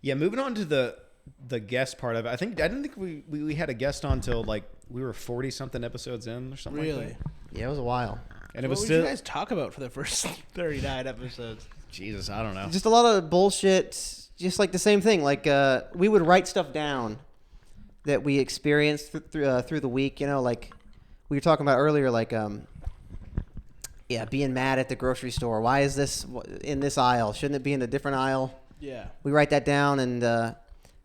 Yeah, moving on to the guest part of it. I didn't think we had a guest on till like we were 40 something episodes in or something like Really? that. Yeah, it was a while. And it What was would still you guys talk about for the first 39 episodes? Jesus, I don't know. Just a lot of bullshit. Just like the same thing. Like we would write stuff down that we experienced through the week. You know, like we were talking about earlier. Like being mad at the grocery store. Why is this in this aisle? Shouldn't it be in a different aisle? Yeah. We write that down and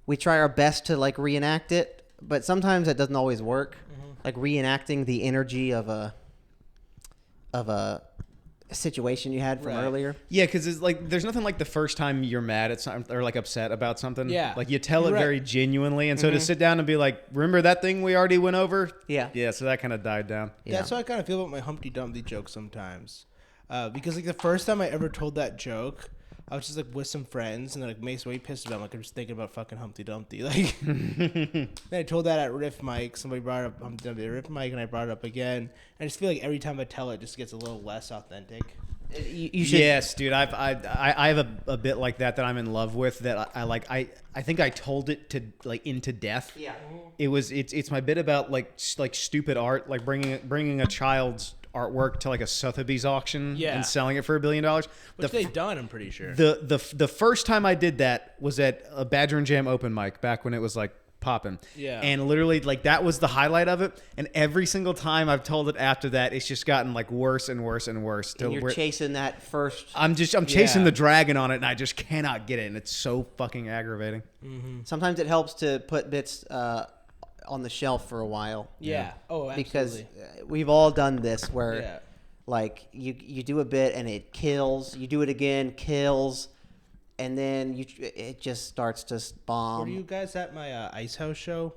we try our best to like reenact it, but sometimes that doesn't always work. Mm-hmm. Like reenacting the energy of a situation you had from Right. earlier. Yeah, because it's like there's nothing like the first time you're mad at something or like upset about something. Yeah. Like you tell You're it right. very genuinely, and so to sit down and be like, "Remember that thing we already went over?" Yeah. Yeah. So that kind of died down. Yeah. That's how I kind of feel about my Humpty Dumpty joke sometimes. Because like the first time I ever told that joke, I was just like with some friends, and they're like, Mason, what are you pissed about? I'm like, I'm just thinking about fucking Humpty Dumpty. Like, then I told that at Riff Mike. Somebody brought up Humpty Dumpty at Riff Mike, and I brought it up again. I just feel like every time I tell it, it just gets a little less authentic. You should. Yes, dude. I have a bit like that I'm in love with that I like. I think I told it to like into death. Yeah. It's my bit about like stupid art, like bringing a child's artwork to like a Sotheby's auction Yeah. and selling it for $1 billion. Which they've done, I'm pretty sure. The first time I did that was at a Badger and Jam open mic back when it was like popping. Yeah. And literally like that was the highlight of it. And every single time I've told it after that, it's just gotten like worse and worse and worse. And you're chasing that first. I'm chasing Yeah. the dragon on it, and I just cannot get it, and it's so fucking aggravating. Sometimes it helps to put bits on the shelf for a while. Yeah. Oh, absolutely. Because we've all done this where Yeah. like you do a bit and it kills, you do it again, kills, and then it just starts to bomb. Were you guys at my Ice House show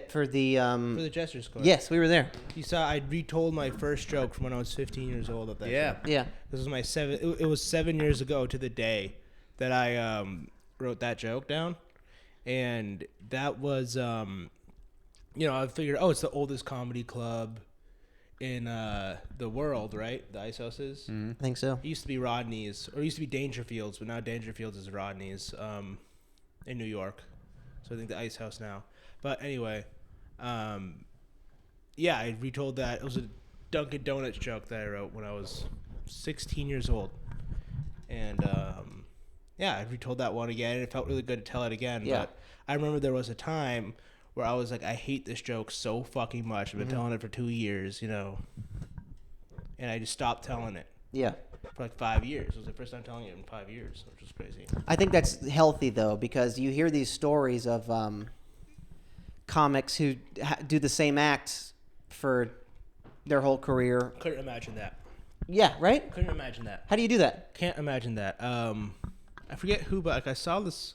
For the for the Jester's Club? yes, we were there. You saw I retold my first joke from when I was 15 years old at that show. Yeah. This was my it was 7 years ago to the day that I wrote that joke down. And that was I figured, it's the oldest comedy club in the world, right? The Ice House is. I think so. It used to be Rodney's, or it used to be Dangerfield's, but now Dangerfield's is Rodney's in New York. So I think the Ice House now. But anyway, I retold that. It was a Dunkin' Donuts joke that I wrote when I was 16 years old. And I retold that one again. It felt really good to tell it again. Yeah. But I remember there was a time where I was like, I hate this joke so fucking much. I've been telling it for 2 years, and I just stopped telling it Yeah. for like 5 years. It was the first time telling it in 5 years, which was crazy. I think that's healthy though, because you hear these stories of comics who do the same acts for their whole career. Couldn't imagine that. Yeah, right? Couldn't imagine that. How do you do that? Can't imagine that. I forget who, but like I saw this.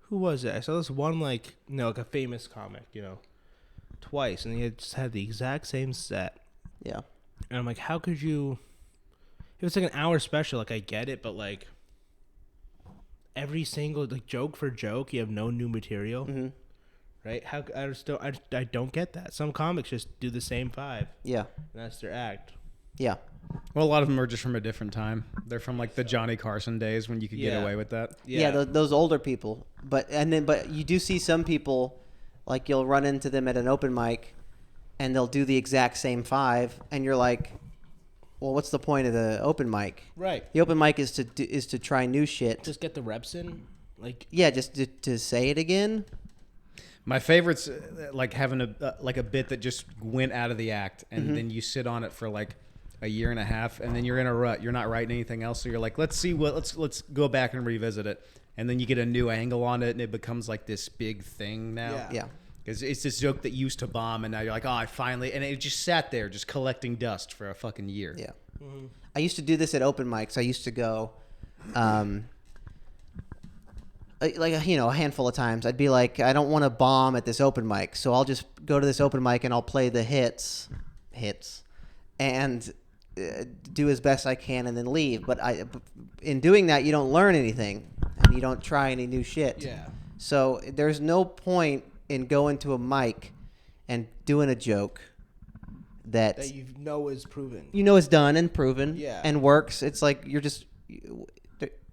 Who was it? I saw this one like a famous comic, twice, and he just had the exact same set. Yeah. And I'm like, how could you? If it's like an hour special, like I get it, but like every single like joke for joke, you have no new material, right? How I don't get that. Some comics just do the same 5. Yeah. And that's their act. Yeah. Well, a lot of them are just from a different time. They're from like the Johnny Carson days when you could get Yeah. away with that. Yeah, those older people. But you do see some people, like you'll run into them at an open mic, and they'll do the exact same 5, and you're like, well, what's the point of the open mic? Right. The open mic is to try new shit. Just get the reps in, like Yeah, just to say it again. My favorite's like having a bit that just went out of the act, and then you sit on it for like a year and a half, and then you're in a rut. You're not writing anything else, so you're like, let's go back and revisit it, and then you get a new angle on it, and it becomes like this big thing now. Yeah. Because it's this joke that used to bomb, and now you're like, I finally, and it just sat there, just collecting dust for a fucking year. Yeah. I used to do this at open mics. I used to go, like a handful of times. I'd be like, I don't want to bomb at this open mic, so I'll just go to this open mic and I'll play the hits, and do as best I can and then leave. But in doing that, you don't learn anything and you don't try any new shit. Yeah. So there's no point in going to a mic and doing a joke that is proven. you know is done and proven Yeah. and works. It's like you're just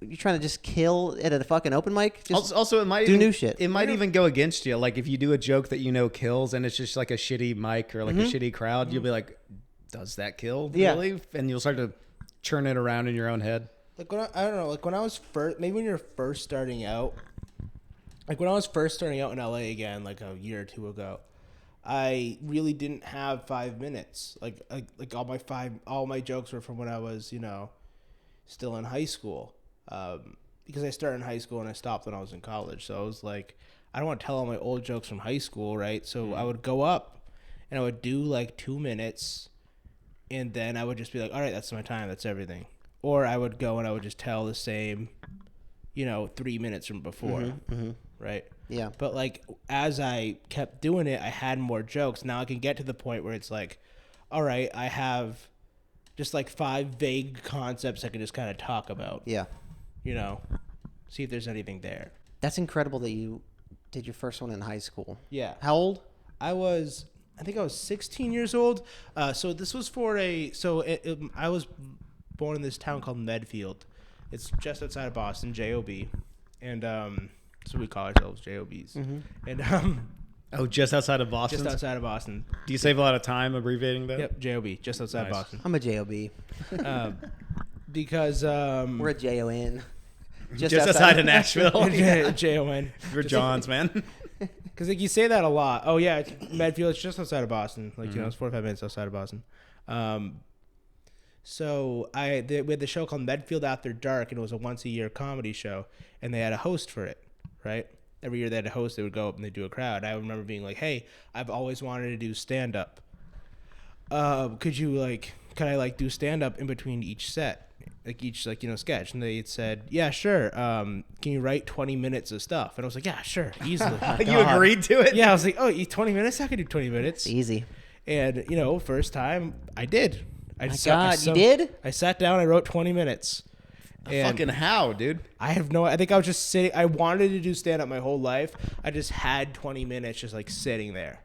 you're trying to just kill at a fucking open mic. Just Also, it might do even, new shit. It might even go against you. Like if you do a joke that you know kills, and it's just like a shitty mic or like a shitty crowd, you'll be like, "Does that kill? Yeah. Really?" And you'll start to churn it around in your own head. Like I don't know, like when I was first, maybe when you're first starting out, like when I was first starting out in LA again, like a year or two ago, I really didn't have 5 minutes. Like all my jokes were from when I was, still in high school. Because I started in high school and I stopped when I was in college. So I was like, I don't want to tell all my old jokes from high school, right? So I would go up and I would do like 2 minutes, and then I would just be like, all right, that's my time, that's everything. Or I would go and I would just tell the same, 3 minutes from before, right? Yeah. But like as I kept doing it, I had more jokes. Now I can get to the point where it's like, all right, I have just like 5 vague concepts I can just kind of talk about. Yeah. See if there's anything there. That's incredible that you did your first one in high school. Yeah. How old? I think I was 16 years old. So this was I was born in this town called Medfield. It's just outside of Boston, J-O-B. And so we call ourselves J-O-Bs. And Oh, just outside of Boston. just outside of Boston. Do you save a lot of time abbreviating that? Yep, J-O-B, just outside of Nice. Boston. I'm a J-O-B. Because We're a J-O-N. Just outside of Nashville. J-O-N. You're John's, man. Because like you say that a lot. Oh yeah, Medfield. It's just outside of Boston. Like it's 45 minutes outside of Boston. So we had the show called Medfield After Dark, and it was a once-a-year comedy show, and they had a host for it, right? Every year they had a host. They would go up and they do a crowd. I remember being like, "Hey, I've always wanted to do stand-up. Could I do stand-up in between each set, like each sketch?" And they had said, "Yeah, sure. Can you write 20 minutes of stuff?" And I was like, "Yeah, sure, easily." You agreed to it? Yeah, I was like, "Oh, 20 minutes? I could do 20 minutes." Easy. And first time I did. You did? I sat down. I wrote 20 minutes. And Fucking how, dude? I think I was just sitting. I wanted to do stand up my whole life. I just had 20 minutes just sitting there.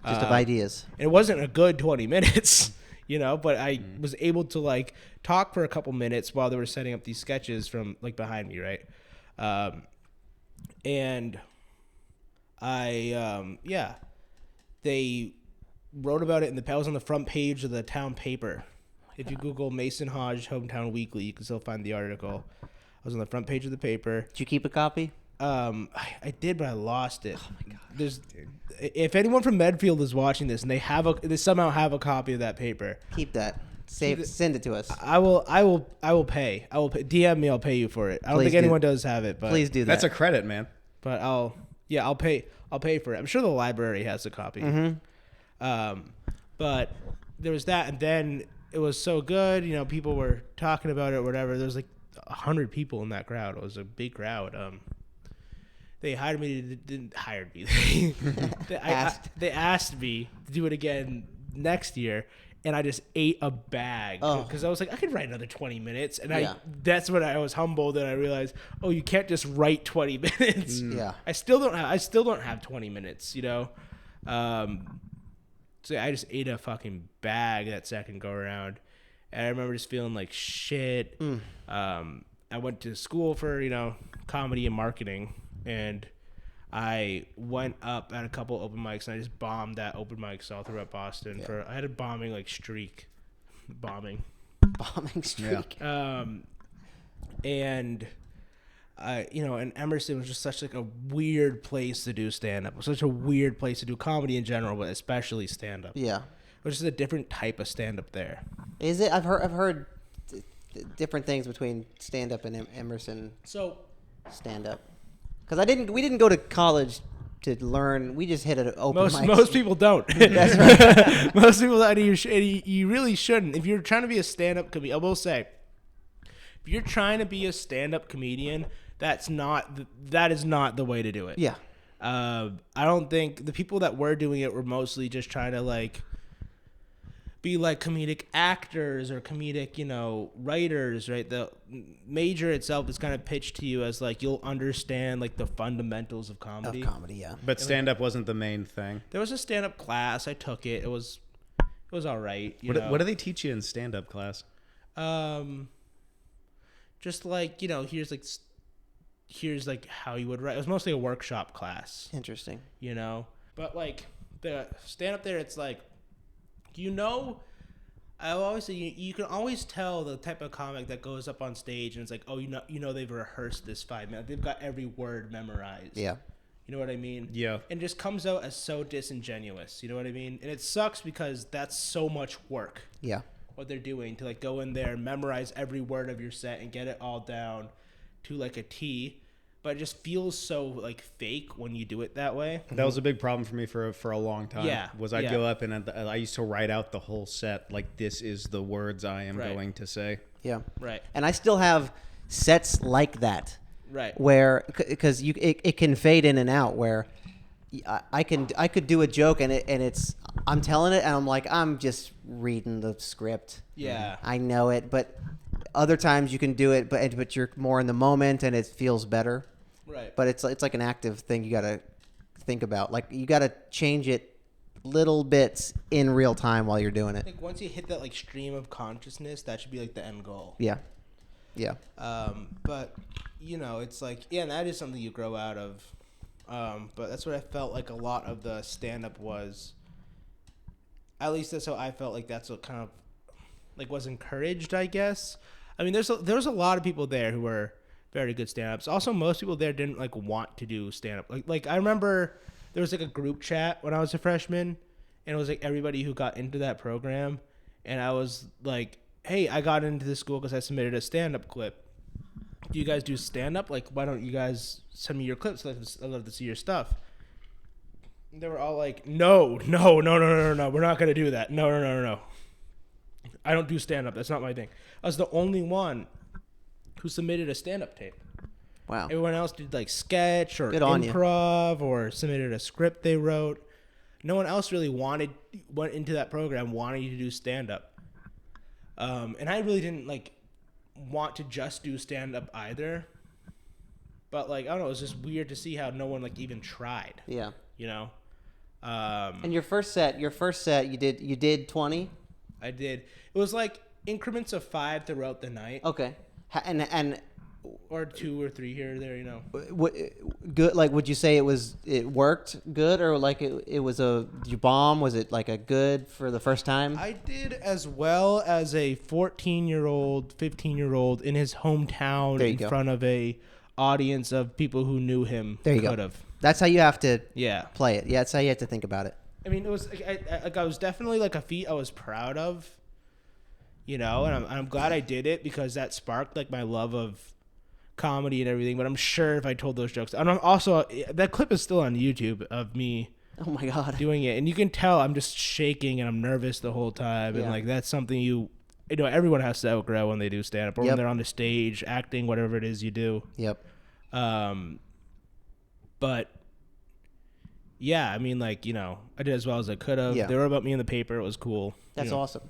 Just of ideas. And it wasn't a good 20 minutes, but I was able to talk for a couple minutes while they were setting up these sketches from behind me, right? And they wrote about it I was on the front page of the town paper. If you Google Mason Hajj Hometown Weekly, you can still find the article. I was on the front page of the paper. Did you keep a copy? I did, but I lost it. Oh my god! If anyone from Medfield is watching this and they somehow have a copy of that paper, Keep that. Send it to us. I will pay. I will pay. DM me. I'll pay you for it. I don't think anyone does have it, but Please do that. Mm-hmm. That's a credit, man. But I'll pay. I'll pay for it. I'm sure the library has a copy. But there was that, and then it was so good. People were talking about it or whatever. There was 100 people in that crowd. It was a big crowd. They hired me. Didn't hire me. They asked me to do it again next year, and I just ate a bag because I was like, I could write another 20 minutes, and that's when I was humbled and I realized, oh, you can't just write 20 minutes. Yeah. I still don't have 20 minutes. So I just ate a fucking bag that second go around, and I remember just feeling like shit. I went to school for comedy and marketing, and I went up at a couple open mics, and I just bombed that open mics all throughout Boston. I had a bombing streak. Bombing streak. And and Emerson was just such a weird place to do stand up. It was such a weird place to do comedy in general, but especially stand up. Yeah. It was just a different type of stand up there. Is it? I've heard different things between stand up and Emerson So stand up. Because we didn't go to college to learn. We just hit an open mic. most people don't. That's right. Most people don't. You really shouldn't. If you're trying to be a stand up comedian, I will say, if you're trying to be a stand up comedian, that is not the way to do it. Yeah. I don't think the people that were doing it were mostly just trying to be comedic actors or comedic, writers, right? The major itself is kind of pitched to you as you'll understand the fundamentals of comedy. Yeah. But stand up wasn't the main thing. There was a stand up class. I took it. It was all right. What do they teach you in stand up class? just like, you know, here's like how you would write. It was mostly a workshop class, Interesting. you know. But like the stand up there, it's like, you know, I always say you can always tell the type of comic that goes up on stage and it's like, oh, you know they've rehearsed this 5 minutes. They've got every word memorized. Yeah. You know what I mean? Yeah. And just comes out as so disingenuous. You know what I mean? And it sucks because that's so much work. Yeah. What they're doing to like go in there and memorize every word of your set and get it all down to like a T. But it just feels so like fake when you do it that way. That was a big problem for me for a long time. Yeah, Was I'd yeah. go up and I used to write out the whole set like this is the words I am Right. going to say. Yeah. Right. And I still have sets like that. Right. Where, because it can fade in and out. Where I could do a joke and it's I'm telling it and I'm like I'm just reading the script. Yeah. I know it, but other times you can do it, but you're more in the moment and it feels better. Right. But it's like an active thing you got to think about. Like you got to change it little bits in real time while you're doing I it. think once you hit that like stream of consciousness, that should be like the end goal. Yeah. Yeah. But you know, it's like, yeah, and that is something you grow out of. But that's what I felt like a lot of the stand-up was. At least that's how I felt like that's what kind of like was encouraged, I guess. I mean, there was a lot of people there who were very good stand-ups. Also, most people there didn't like want to do stand-up. Like I remember there was like a group chat when I was a freshman, and it was like everybody who got into that program, and I was like, hey, I got into this school because I submitted a stand-up clip. Do you guys do stand-up? Like, why don't you guys send me your clips? I'd love to see your stuff. And they were all like, no, we're not going to do that. No. I don't do stand-up. That's not my thing. I was the only one who submitted a stand-up tape. Wow. Everyone else did like sketch or Good on you. improv or submitted a script they wrote. No one else really went into that program wanting to do stand-up. And I really didn't like want to just do stand-up either. But like, I don't know, it was just weird to see how no one like even tried, Yeah. you know? And your first set, you did 20? I did. It was like increments of 5 throughout the night. Okay. And Or 2 or 3 here or there, you know. good, like, would you say it worked good, or like it was did you bomb? Was it like a good for the first time? I did as well as a 14-year-old, 15-year-old in his hometown There you in go. front of a audience of people who knew him. There you go. could have. That's how you have to Yeah. play it. Yeah, that's how you have to think about it. I mean, it was I was definitely like a feat I was proud of, you know, and I'm glad I did it because that sparked like my love of comedy and everything. But I'm sure if I told those jokes, and I'm also that clip is still on YouTube of me Oh my god. doing it, and you can tell I'm just shaking and I'm nervous the whole time, Yeah. and like that's something you know everyone has to outgrow when they do stand up or Yep. when they're on the stage acting, whatever it is you do. Yep. But yeah, I mean, like, you know, I did as well as I could have. Yeah. They were about me in the paper. It was cool. That's you know. awesome.